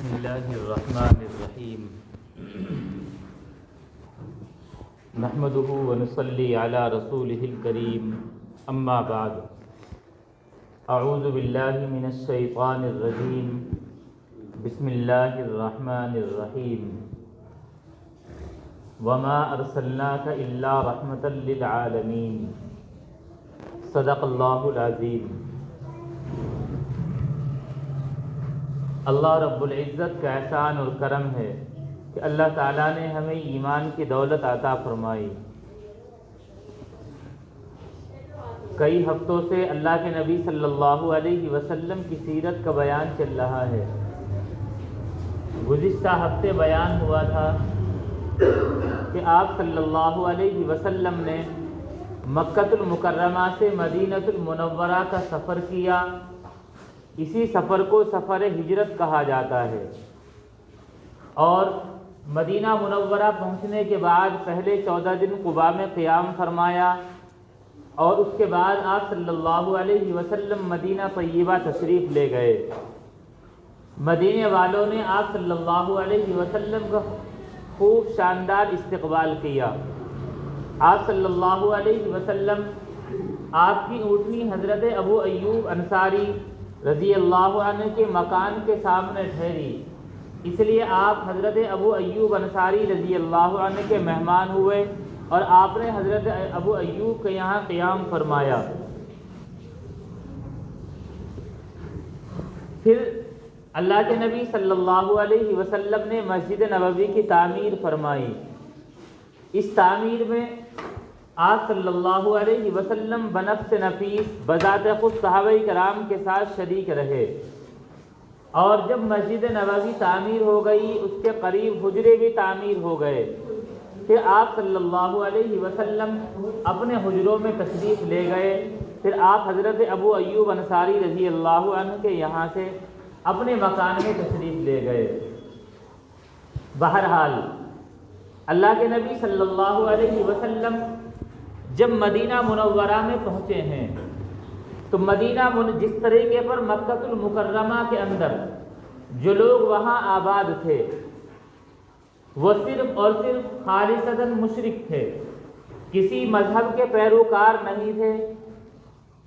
بسم اللہ الرحمن الرحیم نحمده ونصلی علی رسولہ الکریم اما بعد اعوذ باللہ من الشیطان الرجیم بسم اللہ الرحمن الرحیم وما ارسلناک الا رحمتا للعالمین صدق اللہ العظیم۔ اللہ رب العزت کا احسان اور کرم ہے کہ اللہ تعالیٰ نے ہمیں ایمان کی دولت عطا فرمائی۔ کئی ہفتوں سے اللہ کے نبی صلی اللہ علیہ وسلم کی سیرت کا بیان چل رہا ہے۔ گزشتہ ہفتے بیان ہوا تھا کہ آپ صلی اللہ علیہ وسلم نے مکۃ المکرمہ سے مدینہ المنورہ کا سفر کیا۔ اسی سفر کو سفر ہجرت کہا جاتا ہے، اور مدینہ منورہ پہنچنے کے بعد پہلے 14 دن قباء میں قیام فرمایا، اور اس کے بعد آپ صلی اللہ علیہ وسلم مدینہ طیبہ تشریف لے گئے۔ مدینے والوں نے آپ صلی اللہ علیہ وسلم کا خوب شاندار استقبال کیا۔ آپ صلی اللہ علیہ وسلم، آپ کی اونٹنی حضرت ابو ایوب انصاری رضی اللہ عنہ کے مکان کے سامنے ٹھہری، اس لیے آپ حضرت ابو ایوب انصاری رضی اللہ عنہ کے مہمان ہوئے، اور آپ نے حضرت ابو ایوب کے یہاں قیام فرمایا۔ پھر اللہ کے نبی صلی اللہ علیہ وسلم نے مسجد نبوی کی تعمیر فرمائی۔ اس تعمیر میں آپ صلی اللہ علیہ وسلم بنفس نفیس بذات خود صحابہ کرام کے ساتھ شریک رہے، اور جب مسجد نبوی تعمیر ہو گئی اس کے قریب حجرے بھی تعمیر ہو گئے۔ پھر آپ صلی اللہ علیہ وسلم اپنے حجروں میں تشریف لے گئے۔ پھر آپ حضرت ابو ایوب انصاری رضی اللہ عنہ کے یہاں سے اپنے مکان میں تشریف لے گئے۔ بہرحال اللہ کے نبی صلی اللہ علیہ وسلم جب مدینہ منورہ میں پہنچے ہیں تو جس طریقے پر مکۃ المکرمہ کے اندر جو لوگ وہاں آباد تھے وہ صرف اور صرف خالصتاً مشرک تھے، کسی مذہب کے پیروکار نہیں تھے،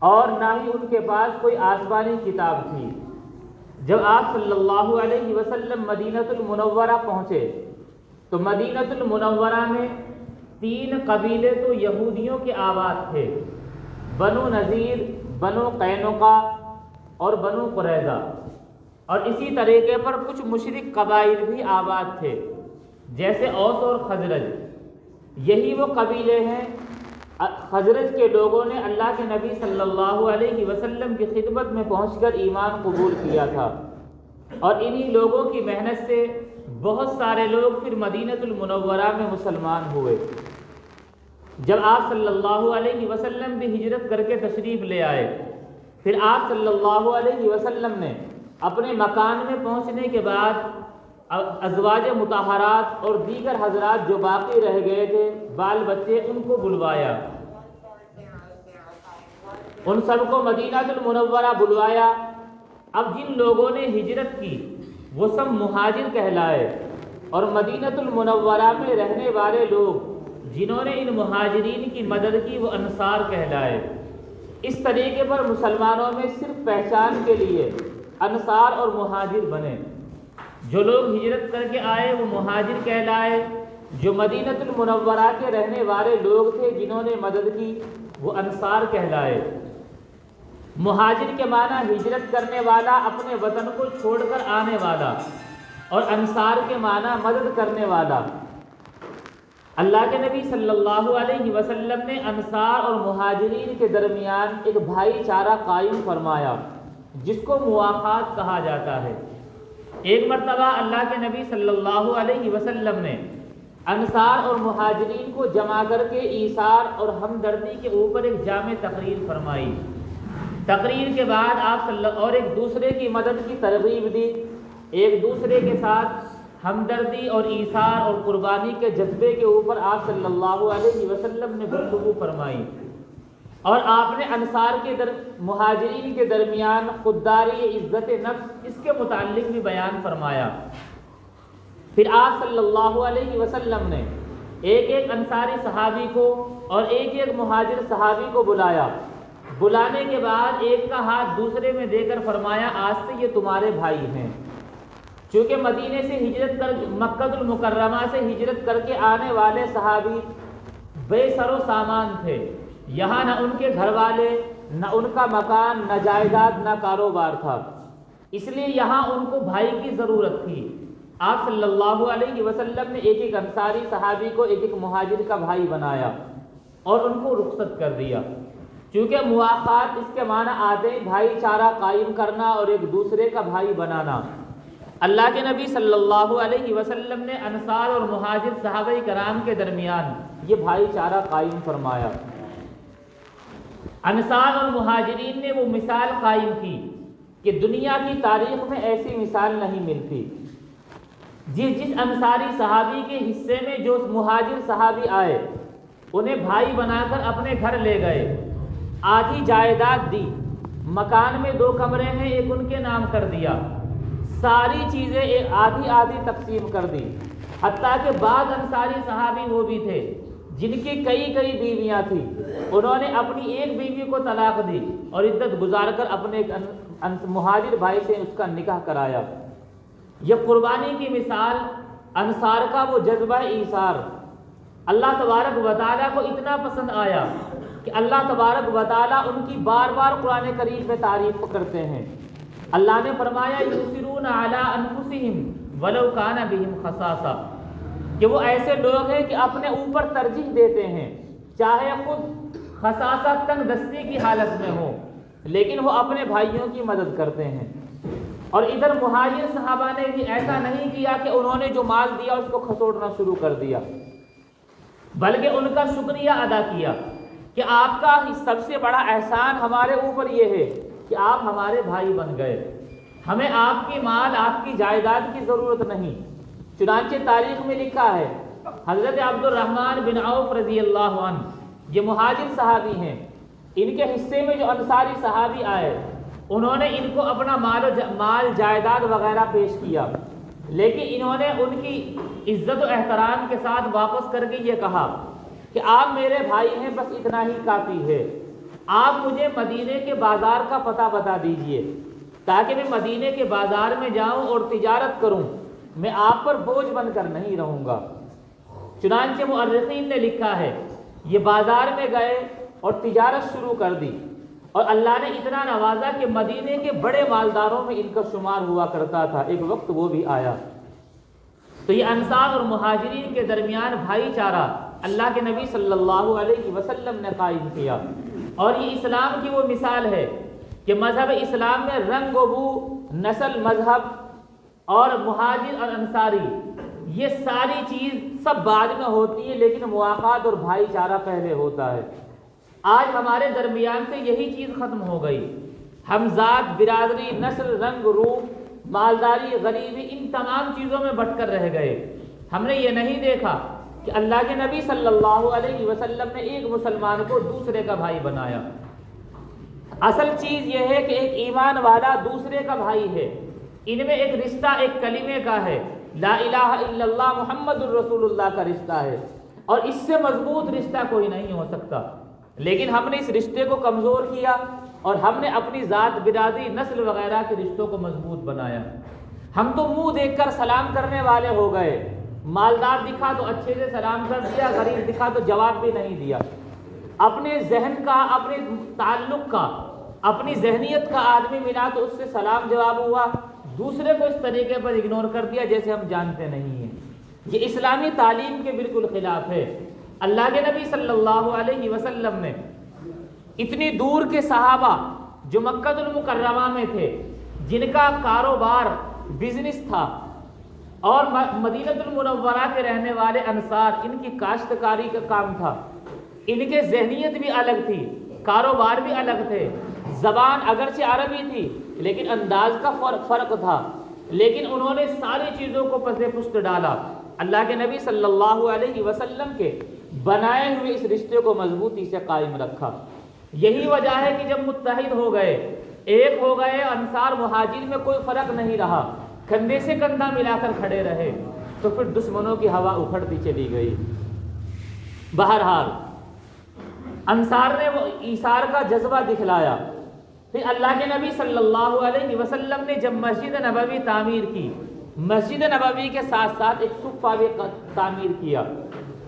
اور نہ ہی ان کے پاس کوئی آسمانی کتاب تھی۔ جب آپ صلی اللہ علیہ وسلم مدینہ المنورہ پہنچے تو مدینہ المنورہ میں 3 قبیلے تو یہودیوں کے آباد تھے، بنو نذیر، بنو قینقاع اور بنو قریظہ، اور اسی طریقے پر کچھ مشرک قبائل بھی آباد تھے جیسے اوس اور خزرج۔ یہی وہ قبیلے ہیں۔ خزرج کے لوگوں نے اللہ کے نبی صلی اللہ علیہ وسلم کی خدمت میں پہنچ کر ایمان قبول کیا تھا، اور انہی لوگوں کی محنت سے بہت سارے لوگ پھر مدینہ المنورہ میں مسلمان ہوئے۔ جب آپ صلی اللہ علیہ وسلم بھی ہجرت کر کے تشریف لے آئے، پھر آپ صلی اللہ علیہ وسلم نے اپنے مکان میں پہنچنے کے بعد ازواج مطہرات اور دیگر حضرات جو باقی رہ گئے تھے، بال بچے، ان کو بلوایا۔ ان سب کو مدینہ المنورہ بلوایا۔ اب جن لوگوں نے ہجرت کی وہ سب مہاجر کہلائے، اور مدینہ المنورہ میں رہنے والے لوگ جنہوں نے ان مہاجرین کی مدد کی وہ انصار کہلائے۔ اس طریقے پر مسلمانوں میں صرف پہچان کے لیے انصار اور مہاجر بنے۔ جو لوگ ہجرت کر کے آئے وہ مہاجر کہلائے، جو مدینہ المنورہ کے رہنے والے لوگ تھے جنہوں نے مدد کی وہ انصار کہلائے۔ مہاجر کے معنی ہجرت کرنے والا، اپنے وطن کو چھوڑ کر آنے والا، اور انصار کے معنی مدد کرنے والا۔ اللہ کے نبی صلی اللہ علیہ وسلم نے انصار اور مہاجرین کے درمیان ایک بھائی چارہ قائم فرمایا جس کو مواخات کہا جاتا ہے۔ ایک مرتبہ اللہ کے نبی صلی اللہ علیہ وسلم نے انصار اور مہاجرین کو جمع کر کے ایثار اور ہمدردی کے اوپر ایک جامع تقریر فرمائی۔ تقریر کے بعد آپ اور ایک دوسرے کی مدد کی ترغیب دی، ایک دوسرے کے ساتھ ہمدردی اور ایثار اور قربانی کے جذبے کے اوپر آپ صلی اللہ علیہ وسلم نے گفتگو فرمائی۔ اور آپ نے انصار کے مہاجرین کے درمیان خودداری عزت نفس اس کے متعلق بھی بیان فرمایا۔ پھر آپ صلی اللہ علیہ وسلم نے ایک ایک انصاری صحابی کو اور ایک ایک مہاجر صحابی کو بلایا۔ بلانے کے بعد ایک کا ہاتھ دوسرے میں دے کر فرمایا آج سے یہ تمہارے بھائی ہیں۔ چونکہ مدینے سے ہجرت کر مکہ المکرمہ سے ہجرت کر کے آنے والے صحابی بے سر و سامان تھے، یہاں نہ ان کے گھر والے، نہ ان کا مکان، نہ جائیداد، نہ کاروبار تھا، اس لیے یہاں ان کو بھائی کی ضرورت تھی۔ آپ صلی اللہ علیہ وسلم نے ایک ایک انصاری صحابی کو ایک ایک مہاجر کا بھائی بنایا اور ان کو رخصت کر دیا۔ چونکہ مواخات اس کے معنی آتے ہیں بھائی چارہ قائم کرنا اور ایک دوسرے کا بھائی بنانا۔ اللہ کے نبی صلی اللہ علیہ وسلم نے انصار اور مہاجر صحابہ کرام کے درمیان یہ بھائی چارہ قائم فرمایا۔ انصار اور مہاجرین نے وہ مثال قائم کی کہ دنیا کی تاریخ میں ایسی مثال نہیں ملتی۔ جس انصاری صحابی کے حصے میں جو مہاجر صحابی آئے انہیں بھائی بنا کر اپنے گھر لے گئے، آدھی جائیداد دی، مکان میں 2 کمرے ہیں ایک ان کے نام کر دیا، ساری چیزیں آدھی آدھی تقسیم کر دی۔ حتیٰ کہ بعض انصاری صحابی وہ بھی تھے جن کی کئی بیویاں تھیں، انہوں نے اپنی ایک بیوی کو طلاق دی اور عدت گزار کر اپنے مہاجر بھائی سے اس کا نکاح کرایا۔ یہ قربانی کی مثال، انصار کا وہ جذبہ ایثار اللہ تبارک و تعالیٰ کو اتنا پسند آیا کہ اللہ تبارک و تعالیٰ ان کی بار بار قرآن کریم میں تعریف کرتے ہیں۔ اللہ نے فرمایا یؤثرون علی انفسہم ولو کان بہم خصاصہ، کہ وہ ایسے لوگ ہیں کہ اپنے اوپر ترجیح دیتے ہیں چاہے خود خصاصہ تنگ دستی کی حالت میں ہو، لیکن وہ اپنے بھائیوں کی مدد کرتے ہیں۔ اور ادھر مہاجر صحابہ نے بھی ایسا نہیں کیا کہ انہوں نے جو مال دیا اس کو کھسوٹنا شروع کر دیا، بلکہ ان کا شکریہ ادا کیا کہ آپ کا سب سے بڑا احسان ہمارے اوپر یہ ہے کہ آپ ہمارے بھائی بن گئے، ہمیں آپ کی مال، آپ کی جائیداد کی ضرورت نہیں۔ چنانچہ تاریخ میں لکھا ہے حضرت عبد الرحمن بن عوف رضی اللہ عنہ، یہ مہاجر صحابی ہیں، ان کے حصے میں جو انصاری صحابی آئے انہوں نے ان کو اپنا مال جائیداد وغیرہ پیش کیا، لیکن انہوں نے ان کی عزت و احترام کے ساتھ واپس کر کے یہ کہا کہ آپ میرے بھائی ہیں، بس اتنا ہی کافی ہے، آپ مجھے مدینے کے بازار کا پتہ بتا دیجئے تاکہ میں مدینے کے بازار میں جاؤں اور تجارت کروں، میں آپ پر بوجھ بن کر نہیں رہوں گا۔ چنانچہ مؤرخین نے لکھا ہے یہ بازار میں گئے اور تجارت شروع کر دی، اور اللہ نے اتنا نوازا کہ مدینے کے بڑے مالداروں میں ان کا شمار ہوا کرتا تھا، ایک وقت وہ بھی آیا۔ تو یہ انصار اور مہاجرین کے درمیان بھائی چارہ اللہ کے نبی صلی اللہ علیہ وسلم نے قائم کیا، اور یہ اسلام کی وہ مثال ہے کہ مذہب اسلام میں رنگ و بو، نسل، مذہب اور مہاجر اور انصاری یہ ساری چیز سب بعد میں ہوتی ہے، لیکن مواقعات اور بھائی چارہ پہلے ہوتا ہے۔ آج ہمارے درمیان سے یہی چیز ختم ہو گئی، ہم ذات، برادری، نسل، رنگ، روپ، مالداری، غریبی، ان تمام چیزوں میں بٹ کر رہ گئے۔ ہم نے یہ نہیں دیکھا کہ اللہ کے نبی صلی اللہ علیہ وسلم نے ایک مسلمان کو دوسرے کا بھائی بنایا۔ اصل چیز یہ ہے کہ ایک ایمان والا دوسرے کا بھائی ہے، ان میں ایک رشتہ ایک کلمے کا ہے، لا الہ الا اللہ محمد الرسول اللہ کا رشتہ ہے، اور اس سے مضبوط رشتہ کوئی نہیں ہو سکتا۔ لیکن ہم نے اس رشتے کو کمزور کیا اور ہم نے اپنی ذات، برادری، نسل وغیرہ کے رشتوں کو مضبوط بنایا۔ ہم تو منہ دیکھ کر سلام کرنے والے ہو گئے، مالدار دکھا تو اچھے سے سلام کر دیا، غریب دکھا تو جواب بھی نہیں دیا۔ اپنے ذہن کا، اپنے تعلق کا، اپنی ذہنیت کا آدمی ملا تو اس سے سلام جواب ہوا، دوسرے کو اس طریقے پر اگنور کر دیا جیسے ہم جانتے نہیں ہیں۔ یہ اسلامی تعلیم کے بالکل خلاف ہے۔ اللہ کے نبی صلی اللہ علیہ وسلم نے اتنی دور کے صحابہ جو مکہ المکرمہ میں تھے، جن کا کاروبار، بزنس تھا، اور مدینہ المنورہ کے رہنے والے انصار، ان کی کاشتکاری کا کام تھا، ان کے ذہنیت بھی الگ تھی، کاروبار بھی الگ تھے، زبان اگرچہ عربی تھی لیکن انداز کا فرق تھا، لیکن انہوں نے ساری چیزوں کو پس پشت ڈالا، اللہ کے نبی صلی اللہ علیہ وسلم کے بنائے ہوئے اس رشتے کو مضبوطی سے قائم رکھا۔ یہی وجہ ہے کہ جب متحد ہو گئے، ایک ہو گئے، انصار مہاجر میں کوئی فرق نہیں رہا، کندھے سے کندھا ملا کر کھڑے رہے، تو پھر دشمنوں کی ہوا اکھڑتی چلی گئی۔ بہرحال انصار نے وہ ایثار کا جذبہ دکھلایا۔ پھر اللہ کے نبی صلی اللہ علیہ وسلم نے جب مسجد نبوی تعمیر کی، مسجد نبوی کے ساتھ ساتھ ایک صفہ بھی تعمیر کیا،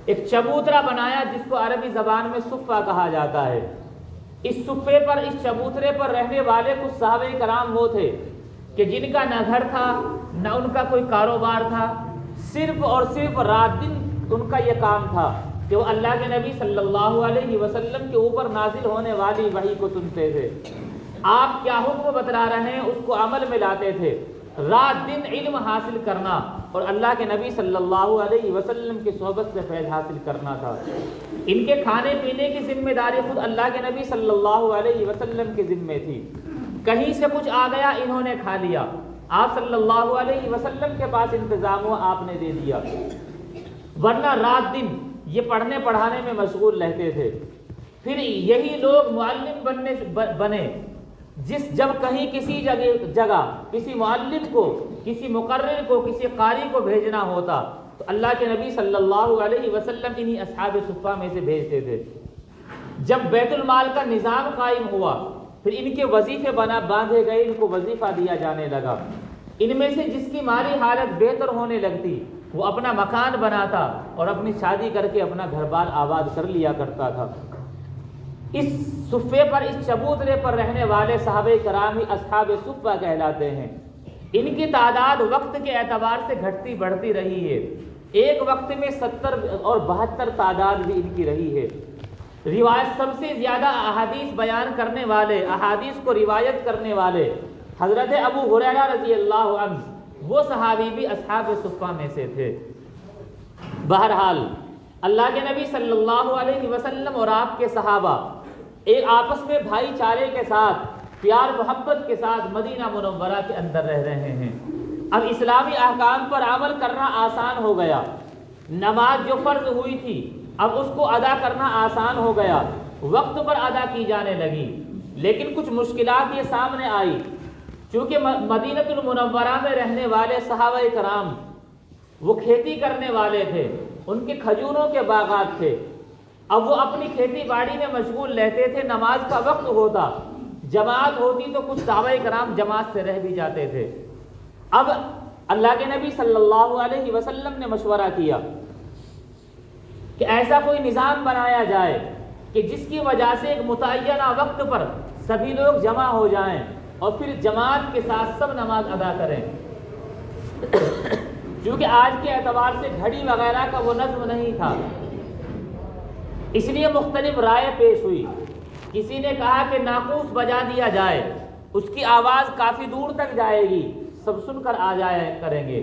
ایک چبوترا بنایا جس کو عربی زبان میں صفہ کہا جاتا ہے۔ اس صفے پر، اس چبوترے پر رہنے والے کچھ صحابہ کرام وہ تھے کہ جن کا نہ گھر تھا نہ ان کا کوئی کاروبار تھا، صرف اور صرف رات دن ان کا یہ کام تھا کہ وہ اللہ کے نبی صلی اللہ علیہ وسلم کے اوپر نازل ہونے والی وحی کو سنتے تھے، آپ کیا حکم بتلا رہے ہیں اس کو عمل میں لاتے تھے، رات دن علم حاصل کرنا اور اللہ کے نبی صلی اللہ علیہ وسلم کی صحبت سے فیض حاصل کرنا تھا۔ ان کے کھانے پینے کی ذمہ داری خود اللہ کے نبی صلی اللہ علیہ وسلم کے ذمہ تھی، کہیں سے کچھ آ گیا انہوں نے کھا لیا، آپ صلی اللہ علیہ وسلم کے پاس انتظام ہوا آپ نے دے دیا، ورنہ رات دن یہ پڑھنے پڑھانے میں مشغول رہتے تھے۔ پھر یہی لوگ معلم بنے، جب کہیں کسی جگہ کسی معلم کو، کسی مقرر کو، کسی قاری کو بھیجنا ہوتا تو اللہ کے نبی صلی اللہ علیہ وسلم انہی اصحاب صفہ میں سے بھیجتے تھے۔ جب بیت المال کا نظام قائم ہوا پھر ان کے وظیفے باندھے گئے، ان کو وظیفہ دیا جانے لگا۔ ان میں سے جس کی مالی حالت بہتر ہونے لگتی وہ اپنا مکان بناتا اور اپنی شادی کر کے اپنا گھر بار آباد کر لیا کرتا تھا۔ اس صفے پر، اس چبوترے پر رہنے والے صحابہ کرام ہی اصحاب صفہ کہلاتے ہیں۔ ان کی تعداد وقت کے اعتبار سے گھٹتی بڑھتی رہی ہے، ایک وقت میں 70 اور 72 تعداد بھی ان کی رہی ہے۔ روایت سب سے زیادہ احادیث بیان کرنے والے، احادیث کو روایت کرنے والے حضرت ابو ہریرہ رضی اللہ عنہ، وہ صحابی بھی اصحاب صفہ میں سے تھے۔ بہرحال اللہ کے نبی صلی اللہ علیہ وسلم اور آپ کے صحابہ ایک آپس میں بھائی چارے کے ساتھ، پیار محبت کے ساتھ مدینہ منورہ کے اندر رہ رہے ہیں۔ اب اسلامی احکام پر عمل کرنا آسان ہو گیا، نماز جو فرض ہوئی تھی اب اس کو ادا کرنا آسان ہو گیا، وقت پر ادا کی جانے لگی، لیکن کچھ مشکلات یہ سامنے آئی۔ چونکہ مدینہ المنورہ میں رہنے والے صحابہ کرام وہ کھیتی کرنے والے تھے، ان کے کھجوروں کے باغات تھے، اب وہ اپنی کھیتی باڑی میں مشغول رہتے تھے، نماز کا وقت ہوتا، جماعت ہوتی تو کچھ صحابہ کرام جماعت سے رہ بھی جاتے تھے۔ اب اللہ کے نبی صلی اللہ علیہ وسلم نے مشورہ کیا کہ ایسا کوئی نظام بنایا جائے کہ جس کی وجہ سے ایک متعینہ وقت پر سبھی لوگ جمع ہو جائیں اور پھر جماعت کے ساتھ سب نماز ادا کریں۔ کیونکہ آج کے اعتبار سے گھڑی وغیرہ کا وہ نظم نہیں تھا، اس لیے مختلف رائے پیش ہوئی۔ کسی نے کہا کہ ناقوس بجا دیا جائے، اس کی آواز کافی دور تک جائے گی، سب سن کر آ جایا کریں گے۔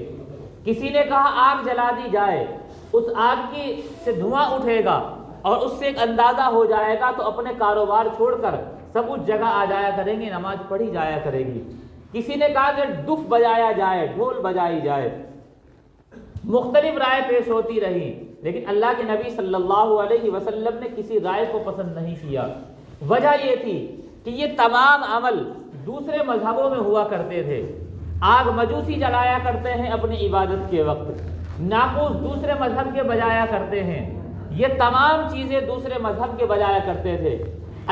کسی نے کہا آگ جلا دی جائے، اس آگ کی سے دھواں اٹھے گا اور اس سے ایک اندازہ ہو جائے گا تو اپنے کاروبار چھوڑ کر سب اس جگہ آ جایا کریں گے، نماز پڑھی جایا کرے گی۔ کسی نے کہا کہ دف بجایا جائے، ڈھول بجائی جائے۔ مختلف رائے پیش ہوتی رہی، لیکن اللہ کے نبی صلی اللہ علیہ وسلم نے کسی رائے کو پسند نہیں کیا۔ وجہ یہ تھی کہ یہ تمام عمل دوسرے مذہبوں میں ہوا کرتے تھے۔ آگ مجوسی جلایا کرتے ہیں اپنی عبادت کے وقت، ناقوس دوسرے مذہب کے بجایا کرتے ہیں، یہ تمام چیزیں دوسرے مذہب کے بجایا کرتے تھے۔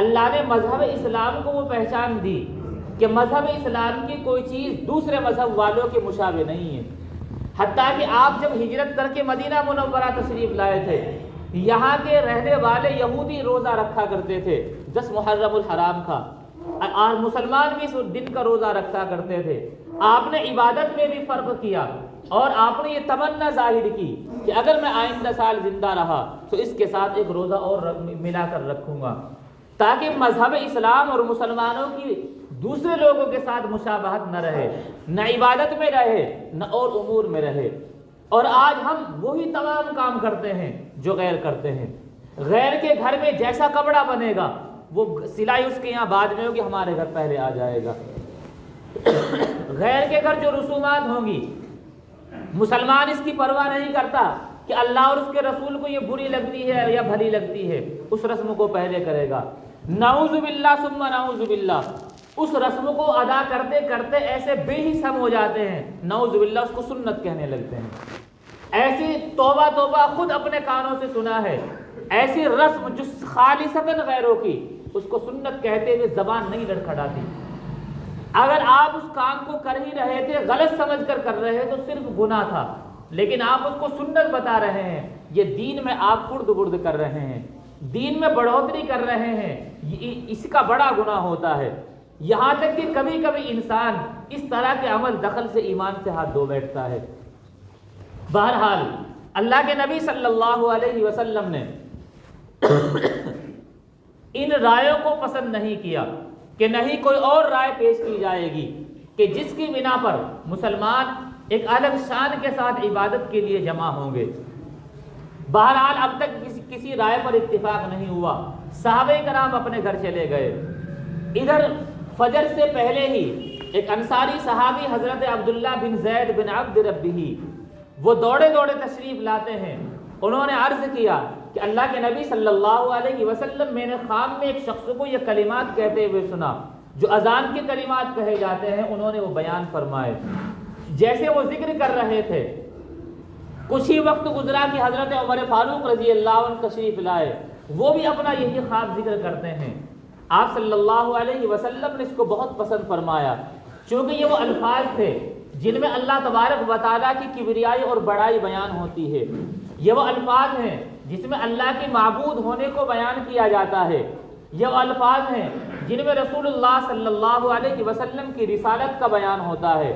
اللہ نے مذہب اسلام کو وہ پہچان دی کہ مذہب اسلام کی کوئی چیز دوسرے مذہب والوں کے مشابہ نہیں ہے۔ حتیٰ کہ آپ جب ہجرت کر کے مدینہ منورہ تشریف لائے تھے، یہاں کے رہنے والے یہودی روزہ رکھا کرتے تھے 10 محرم الحرام کا، اور مسلمان بھی اس دن کا روزہ رکھا کرتے تھے۔ آپ نے عبادت میں بھی فرق کیا اور آپ نے یہ تمنا ظاہر کی کہ اگر میں آئندہ سال زندہ رہا تو اس کے ساتھ ایک روزہ اور ملا کر رکھوں گا، تاکہ مذہب اسلام اور مسلمانوں کی دوسرے لوگوں کے ساتھ مشابہت نہ رہے، نہ عبادت میں رہے نہ اور امور میں رہے۔ اور آج ہم وہی تمام کام کرتے ہیں جو غیر کرتے ہیں۔ غیر کے گھر میں جیسا کپڑا بنے گا وہ سلائی اس کے یہاں بعد میں ہوگی، ہمارے گھر پہلے آ جائے گا۔ غیر کے گھر جو رسومات ہوں گی، مسلمان اس کی پرواہ نہیں کرتا کہ اللہ اور اس کے رسول کو یہ بری لگتی ہے یا بھلی لگتی ہے، اس رسم کو پہلے کرے گا۔ نعوذ باللہ ثم نعوذ باللہ، اس رسم کو ادا کرتے کرتے ایسے بے حس ہم ہو جاتے ہیں، نعوذ باللہ اس کو سنت کہنے لگتے ہیں۔ ایسی توبہ توبہ خود اپنے کانوں سے سنا ہے، ایسی رسم جو خالصتاً غیروں کی، اس کو سنت کہتے ہوئے زبان نہیں لڑکھڑاتی۔ اگر آپ اس کام کو کر ہی رہے تھے، غلط سمجھ کر رہے تو صرف گناہ تھا، لیکن آپ اس کو سنت بتا رہے ہیں، یہ دین میں آپ خرد برد کر رہے ہیں، دین میں بڑھوتری کر رہے ہیں، اس کا بڑا گناہ ہوتا ہے۔ یہاں تک کہ کبھی کبھی انسان اس طرح کے عمل دخل سے ایمان سے ہاتھ دھو بیٹھتا ہے۔ بہرحال اللہ کے نبی صلی اللہ علیہ وسلم نے ان رائےوں کو پسند نہیں کیا کہ نہیں کوئی اور رائے پیش کی جائے گی کہ جس کی بنا پر مسلمان ایک الگ شان کے ساتھ عبادت کے لیے جمع ہوں گے۔ بہرحال اب تک کسی رائے پر اتفاق نہیں ہوا، صحابہ کرام اپنے گھر چلے گئے۔ ادھر فجر سے پہلے ہی ایک انصاری صحابی حضرت عبداللہ بن زید بن عبد ربہ، وہ دوڑے دوڑے تشریف لاتے ہیں۔ انہوں نے عرض کیا کہ اللہ کے نبی صلی اللہ علیہ وسلم، میں نے خواب میں ایک شخص کو یہ کلمات کہتے ہوئے سنا، جو اذان کے کلمات کہے جاتے ہیں، انہوں نے وہ بیان فرمائے۔ جیسے وہ ذکر کر رہے تھے، کچھ ہی وقت گزرا کہ حضرت عمر فاروق رضی اللہ عنہ تشریف لائے، وہ بھی اپنا یہی خواب ذکر کرتے ہیں۔ آپ صلی اللہ علیہ وسلم نے اس کو بہت پسند فرمایا، چونکہ یہ وہ الفاظ تھے جن میں اللہ تبارک و تعالیٰ کی کبریائی اور بڑائی بیان ہوتی ہے۔ یہ وہ الفاظ ہیں جس میں اللہ کے معبود ہونے کو بیان کیا جاتا ہے۔ یہ وہ الفاظ ہیں جن میں رسول اللہ صلی اللہ علیہ وسلم کی رسالت کا بیان ہوتا ہے۔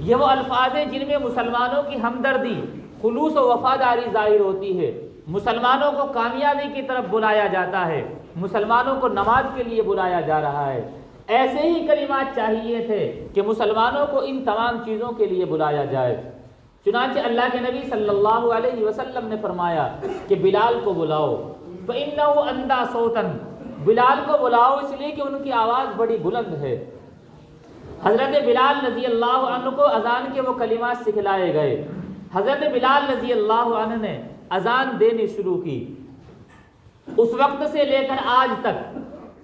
یہ وہ الفاظ ہیں جن میں مسلمانوں کی ہمدردی، خلوص و وفاداری ظاہر ہوتی ہے، مسلمانوں کو کامیابی کی طرف بلایا جاتا ہے، مسلمانوں کو نماز کے لیے بلایا جا رہا ہے۔ ایسے ہی کلمات چاہیے تھے کہ مسلمانوں کو ان تمام چیزوں کے لیے بلایا جائے۔ چنانچہ اللہ کے نبی صلی اللہ علیہ وسلم نے فرمایا کہ بلال کو بلاؤ، فَإِنَّهُ أَنْدَى صَوْتًا، بلال کو بلاؤ اس لیے کہ ان کی آواز بڑی بلند ہے۔ حضرت بلال رضی اللہ عنہ کو اذان کے وہ کلمات سکھلائے گئے۔ حضرت بلال رضی اللہ عنہ نے اذان دینی شروع کی۔ اس وقت سے لے کر آج تک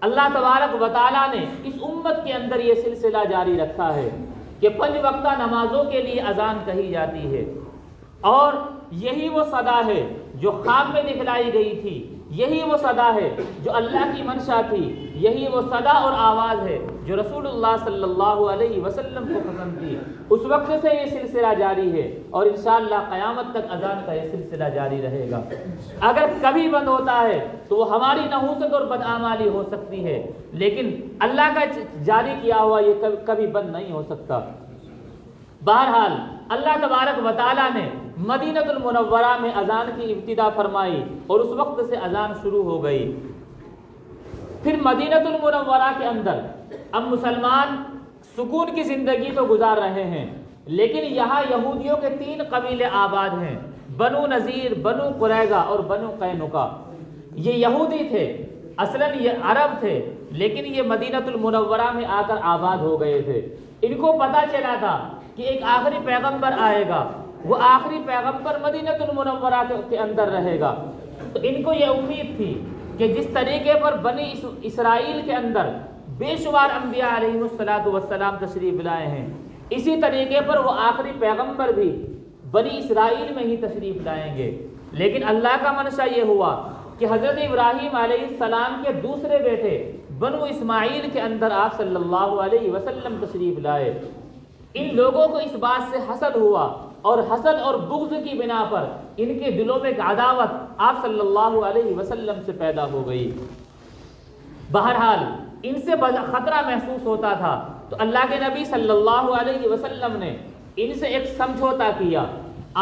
اللہ تبارک و تعالیٰ نے اس امت کے اندر یہ سلسلہ جاری رکھا ہے کہ 5 وقتہ نمازوں کے لیے اذان کہی جاتی ہے، اور یہی وہ صدا ہے جو خواب میں دکھلائی گئی تھی، یہی وہ صدا ہے جو اللہ کی منشا تھی، یہی وہ صدا اور آواز ہے جو رسول اللہ صلی اللہ علیہ وسلم کو پسند تھی۔ اس وقت سے یہ سلسلہ جاری ہے اور انشاءاللہ قیامت تک اذان کا یہ سلسلہ جاری رہے گا۔ اگر کبھی بند ہوتا ہے تو وہ ہماری نحوست اور بدعمالی ہو سکتی ہے، لیکن اللہ کا جاری کیا ہوا یہ کبھی بند نہیں ہو سکتا۔ بہرحال اللہ تبارک و تعالیٰ نے مدینہ المنورہ میں اذان کی ابتدا فرمائی اور اس وقت سے اذان شروع ہو گئی۔ پھر مدینہ المنورہ کے اندر اب مسلمان سکون کی زندگی تو گزار رہے ہیں، لیکن یہاں یہودیوں کے 3 قبیلے آباد ہیں، بنو نذیر، بنو قریظہ اور بنو قینقاع۔ یہ یہودی تھے، اصلاً یہ عرب تھے، لیکن یہ مدینہ المنورہ میں آ کر آباد ہو گئے تھے۔ ان کو پتہ چلا تھا کہ ایک آخری پیغمبر آئے گا، وہ آخری پیغمبر مدینہ المنورہ کے اندر رہے گا، تو ان کو یہ امید تھی کہ جس طریقے پر بنی اسرائیل کے اندر بے شمار انبیاء علیہ السلام تشریف لائے ہیں، اسی طریقے پر وہ آخری پیغمبر بھی بنی اسرائیل میں ہی تشریف لائیں گے۔ لیکن اللہ کا منشا یہ ہوا کہ حضرت ابراہیم علیہ السلام کے دوسرے بیٹے بنو اسماعیل کے اندر آپ صلی اللہ علیہ وسلم تشریف لائے۔ ان لوگوں کو اس بات سے حسد ہوا، اور حسد اور بغض کی بنا پر ان کے دلوں میں ایک عداوت آپ صلی اللہ علیہ وسلم سے پیدا ہو گئی۔ بہرحال ان سے خطرہ محسوس ہوتا تھا، تو اللہ کے نبی صلی اللہ علیہ وسلم نے ان سے ایک سمجھوتا کیا،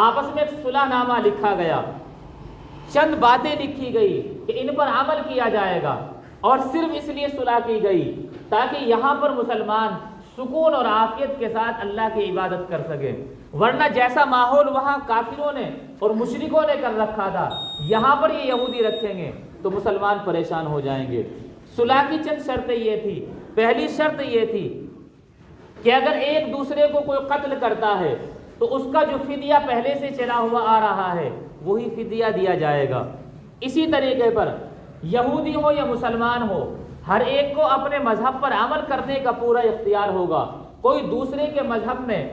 آپس میں ایک صلح نامہ لکھا گیا، چند باتیں لکھی گئی کہ ان پر عمل کیا جائے گا، اور صرف اس لیے صلح کی گئی تاکہ یہاں پر مسلمان سکون اور عافیت کے ساتھ اللہ کی عبادت کر سکیں، ورنہ جیسا ماحول وہاں کافروں نے اور مشرکوں نے کر رکھا تھا، یہاں پر یہ یہودی رکھیں گے تو مسلمان پریشان ہو جائیں گے۔ صلح کی چند شرطیں یہ تھی۔ پہلی شرط یہ تھی کہ اگر ایک دوسرے کو کوئی قتل کرتا ہے تو اس کا جو فدیہ پہلے سے چلا ہوا آ رہا ہے وہی فدیہ دیا جائے گا۔ اسی طریقے پر یہودی ہو یا مسلمان ہو، ہر ایک کو اپنے مذہب پر عمل کرنے کا پورا اختیار ہوگا، کوئی دوسرے کے مذہب میں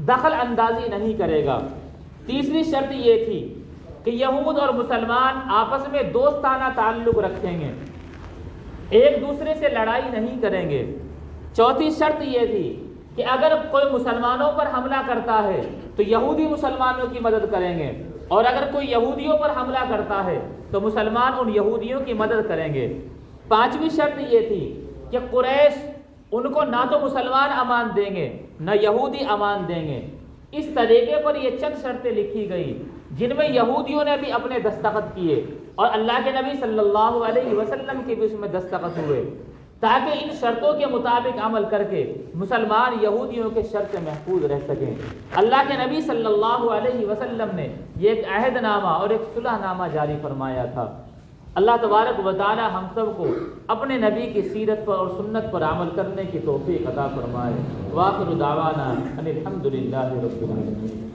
دخل اندازی نہیں کرے گا۔ تیسری شرط یہ تھی کہ یہود اور مسلمان آپس میں دوستانہ تعلق رکھیں گے، ایک دوسرے سے لڑائی نہیں کریں گے۔ چوتھی شرط یہ تھی کہ اگر کوئی مسلمانوں پر حملہ کرتا ہے تو یہودی مسلمانوں کی مدد کریں گے، اور اگر کوئی یہودیوں پر حملہ کرتا ہے تو مسلمان ان یہودیوں کی مدد کریں گے۔ پانچویں شرط یہ تھی کہ قریش ان کو نہ تو مسلمان امان دیں گے نہ یہودی امان دیں گے۔ اس طریقے پر یہ چند شرطیں لکھی گئی جن میں یہودیوں نے بھی اپنے دستخط کیے اور اللہ کے نبی صلی اللہ علیہ وسلم کے بھی اس میں دستخط ہوئے، تاکہ ان شرطوں کے مطابق عمل کر کے مسلمان یہودیوں کے شر سے محفوظ رہ سکیں۔ اللہ کے نبی صلی اللہ علیہ وسلم نے یہ ایک عہد نامہ اور ایک صلح نامہ جاری فرمایا تھا۔ اللہ تبارک و تعالی ہم سب کو اپنے نبی کی سیرت پر اور سنت پر عمل کرنے کی توفیق عطا فرمائے۔ وآخر دعوانا ان الحمد للہ رب العالمین۔